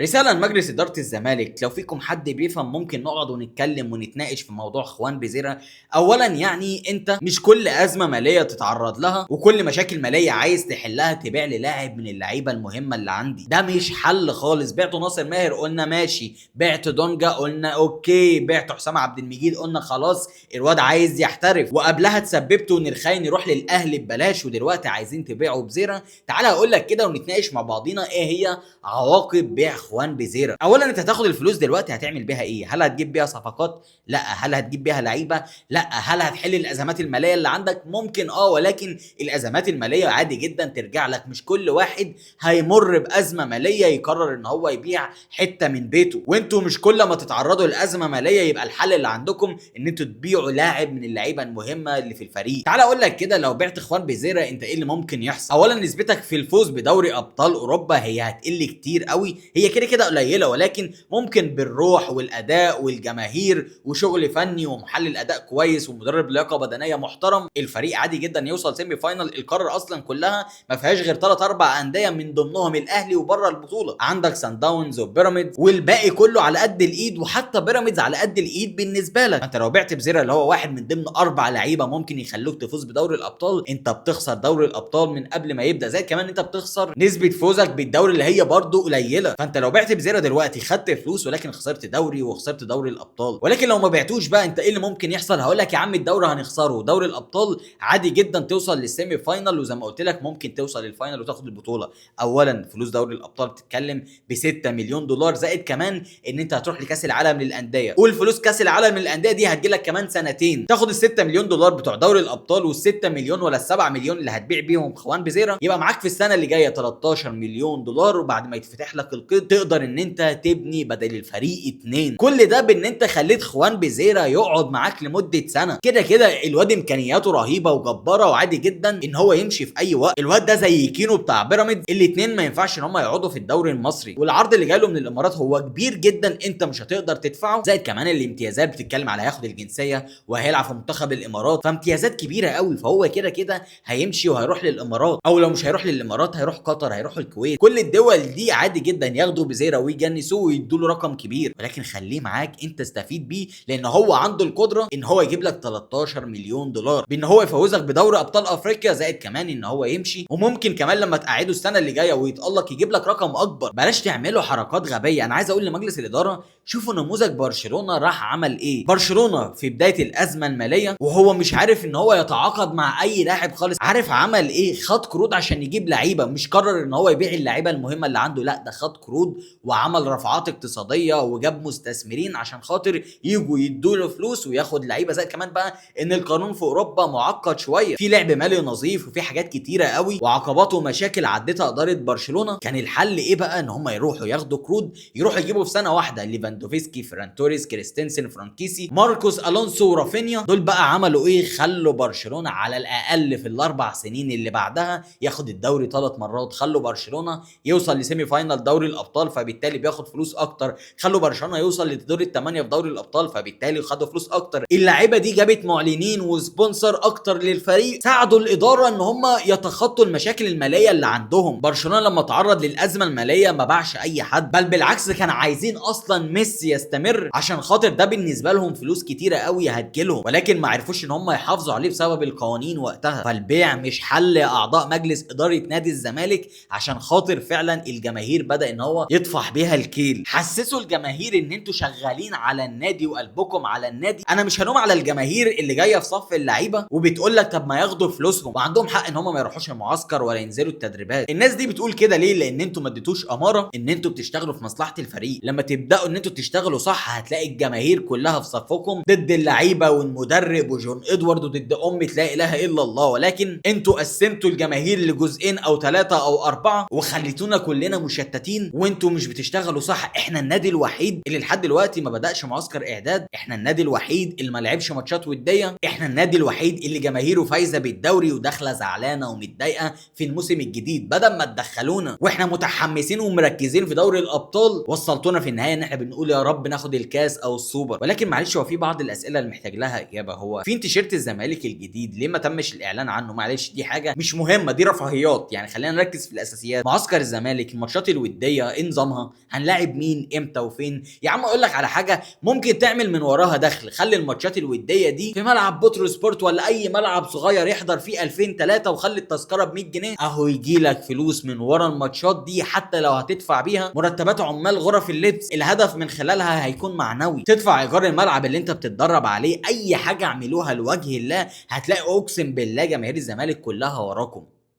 رسالة لمجلس إدارة الزمالك، لو فيكم حد بيفهم ممكن نقعد ونتكلم ونتناقش في موضوع خوان بيزيرا. أولا يعني أنت مش كل أزمة مالية تتعرض لها وكل مشاكل مالية عايز تحلها تبيع لي لاعب من اللعيبة المهمة اللي عندي، ده مش حل خالص. بعتوا ناصر ماهر قلنا ماشي، بعت دونجا قلنا أوكي، بعت حسام عبد المجيد قلنا خلاص الواد عايز يحترف، وقبلها تسببتوا إن الخاين يروح للأهلي ببلاش، ودلوقتي عايزين تبيعوا بيزيرا. تعالى أقول لك كده ونتناقش مع بعضينا إيه هي عواقب بيع خوان بيزيرا. اولا انت هتاخد الفلوس دلوقتي هتعمل بيها ايه؟ هل هتجيب بيها صفقات؟ لا. هل هتجيب بيها لعيبه؟ لا. هل هتحل الازمات الماليه اللي عندك؟ ممكن ولكن الازمات الماليه عادي جدا ترجع لك. مش كل واحد هيمر بازمه ماليه يقرر ان هو يبيع حته من بيته، وانتوا مش كل ما تتعرضوا لازمه ماليه يبقى الحل اللي عندكم ان انتوا تبيعوا لاعب من اللعيبه المهمه اللي في الفريق. تعال اقول لك كده، لو بعت خوان بيزيرا انت ايه اللي ممكن يحصل؟ اولا نسبتك في الفوز بدوري ابطال اوروبا هي هتقل كتير قوي، هي كده كده قليله، ولكن ممكن بالروح والاداء والجماهير وشغل فني ومحلل اداء كويس ومدرب لياقه بدنيه محترم الفريق عادي جدا يوصل سيمي فاينال. القاره اصلا كلها ما فيهاش غير 3 4 انديه من ضمنهم الاهلي، وبره البطوله عندك سان داونز وبيراميدز، والباقي كله على قد الايد، وحتى بيراميدز على قد الايد بالنسبه لك. انت لو بعت بزيرا اللي هو واحد من ضمن 4 لعيبه ممكن يخلوك تفوز بدوري الابطال، انت بتخسر دوري الابطال من قبل ما يبدا، زي كمان انت بتخسر نسبه فوزك بالدوري اللي هي برضه قليله. فانت لو بعت بزيرا دلوقتي خدت فلوس ولكن خسرت دوري وخسرت دوري الابطال. ولكن لو ما بعتوش بقى انت ايه اللي ممكن يحصل؟ هقول لك يا عم الدوري هنخسره، دوري الابطال عادي جدا توصل للسيمي فاينال، وزي ما قلت لك ممكن توصل للفاينال وتاخد البطوله. اولا فلوس دوري الابطال بتتكلم ب 6 مليون دولار، زائد كمان ان انت هتروح لكاس العالم للانديه، والفلوس كاس العالم للانديه دي هتجيلك كمان سنتين. تاخد ال 6 مليون دولار بتوع دوري الابطال وال 6 مليون ولا ال 7 مليون اللي هتبيع بيهم خوان بيزيرا، يبقى معاك في السنه اللي جايه 13 مليون دولار، وبعد ما يتفتح لك القيد تقدر ان انت تبني بدل الفريق 2. كل ده بان انت خليت خوان بيزيرا يقعد معاك لمده سنه. كده كده الواد امكانياته رهيبه وجباره وعادي جدا ان هو يمشي في اي وقت. الواد ده زي كينو بتاع بيراميدز، الاثنين ما ينفعش ان هم يقعدوا في الدوري المصري، والعرض اللي جاي له من الامارات هو كبير جدا انت مش هتقدر تدفعه، زائد كمان الامتيازات بتتكلم على هياخد الجنسيه وهيلعب في منتخب الامارات، فامتيازات كبيره قوي. فهو كده كده هيمشي وهيروح للامارات، او لو مش هيروح للامارات هيروح قطر، هيروح الكويت. كل الدول دي عادي جدا ياخدوا بزيرا ويجنسوه ويدوا له رقم كبير، ولكن خليه معاك انت استفيد بيه، لان هو عنده القدره ان هو يجيب لك 13 مليون دولار بان هو يفوزك بدوري ابطال افريقيا، زائد كمان ان هو يمشي، وممكن كمان لما تقعده السنه اللي جايه ويتالق يجيب لك رقم اكبر. بلاش تعملوا حركات غبيه. انا عايز اقول لمجلس الاداره شوفوا نموذج برشلونه راح عمل ايه. برشلونه في بدايه الازمه الماليه وهو مش عارف ان هو يتعاقد مع اي لاعب خالص، عارف عمل ايه؟ خد قروض عشان يجيب لعيبه، مش قرر ان هو يبيع اللعيبه المهمه اللي عنده، لا ده خد قروض وعمل رفعات اقتصاديه وجاب مستثمرين عشان خاطر يجوا يدوا له فلوس وياخد لعيبه. زي كمان بقى ان القانون في اوروبا معقد شويه، في لعب مالي نظيف وفي حاجات كتيره قوي وعقبات ومشاكل عدتها اداره برشلونه. كان الحل ايه بقى؟ ان هم يروحوا ياخدوا قروض، يروحوا يجيبوا في سنه واحده ليفاندوفسكي، فران توريس، كريستنسن، فرانكيسي، ماركوس الونسو ورافينيا. دول بقى عملوا ايه؟ خلوا برشلونه على الاقل في الاربع سنين اللي بعدها ياخد الدوري 3 مرات، خلوا برشلونه يوصل لسيمي فاينال دوري الابطال فبالتالي بياخد فلوس اكتر، خلوا برشلونه يوصل لدور الثمانيه في دوري الابطال فبالتالي خدوا فلوس اكتر. اللعيبه دي جابت معلنين وسبونسر اكتر للفريق، ساعدوا الاداره ان هم يتخطوا المشاكل الماليه اللي عندهم. برشلونه لما تعرض للازمه الماليه ما باعش اي حد، بل بالعكس كان عايزين اصلا ميسي يستمر عشان خاطر ده بالنسبه لهم فلوس كتيره قوي هتجيلهم، ولكن ما عرفوش ان هم يحافظوا عليه بسبب القوانين وقتها. فالبيع مش حل يا اعضاء مجلس اداره نادي الزمالك، عشان خاطر فعلا الجماهير بدا ان هو يطفح بيها الكيل. حسسوا الجماهير ان انتوا شغالين على النادي وقلبكم على النادي. انا مش هلوم على الجماهير اللي جايه في صف اللعيبه وبتقول لك طب ما ياخدوا فلوسهم، وعندهم حق ان هم ما يروحوش المعسكر ولا ينزلوا التدريبات. الناس دي بتقول كده ليه؟ لان انتوا ما اديتوش اماره ان انتوا بتشتغلوا في مصلحه الفريق. لما تبداوا ان انتوا تشتغلوا صح هتلاقي الجماهير كلها في صفكم ضد اللعيبه والمدرب وجون ادوارد وضد لا اله الا الله. ولكن انتوا قسمتوا الجماهير لجزئين او 3 او 4 وخليتونا كلنا مشتتين، وانتوا مش بتشتغلوا صح. احنا النادي الوحيد اللي لحد دلوقتي ما بداش معسكر اعداد، احنا النادي الوحيد اللي ما لعبش ماتشات وديه، احنا النادي الوحيد اللي جماهيره فايزه بالدوري وداخله زعلانه ومتضايقه في الموسم الجديد. بدل ما تدخلونا واحنا متحمسين ومركزين في دوري الابطال وصلتونا في النهايه ان احنا بنقول يا رب ناخد الكاس او السوبر. ولكن معلش هو في بعض الاسئله اللي محتاج لها اجابه. هو فين تيشيرت الزمالك الجديد؟ ليه ما تمش الاعلان عنه؟ معلش دي حاجه مش مهمه، دي رفاهيات يعني، خلينا نركز في الاساسيات. معسكر الزمالك، الماتشات الوديه، نظامها؟ هنلاعب مين امتى وفين؟ يا عم اقول لك على حاجه ممكن تعمل من وراها دخل، خلي الماتشات الوديه دي في ملعب بوترو سبورت ولا اي ملعب صغير يحضر فيه 2000 3 وخلي التذكره ب 100 جنيه، اهو يجي لك فلوس من ورا الماتشات دي، حتى لو هتدفع بيها مرتبات عمال غرف اللبس الهدف من خلالها هيكون معنوي. تدفع ايجار الملعب اللي انت بتتدرب عليه، اي حاجه اعملوها لوجه الله هتلاقي اقسم بالله جماهير الزمالك كلها وراكم.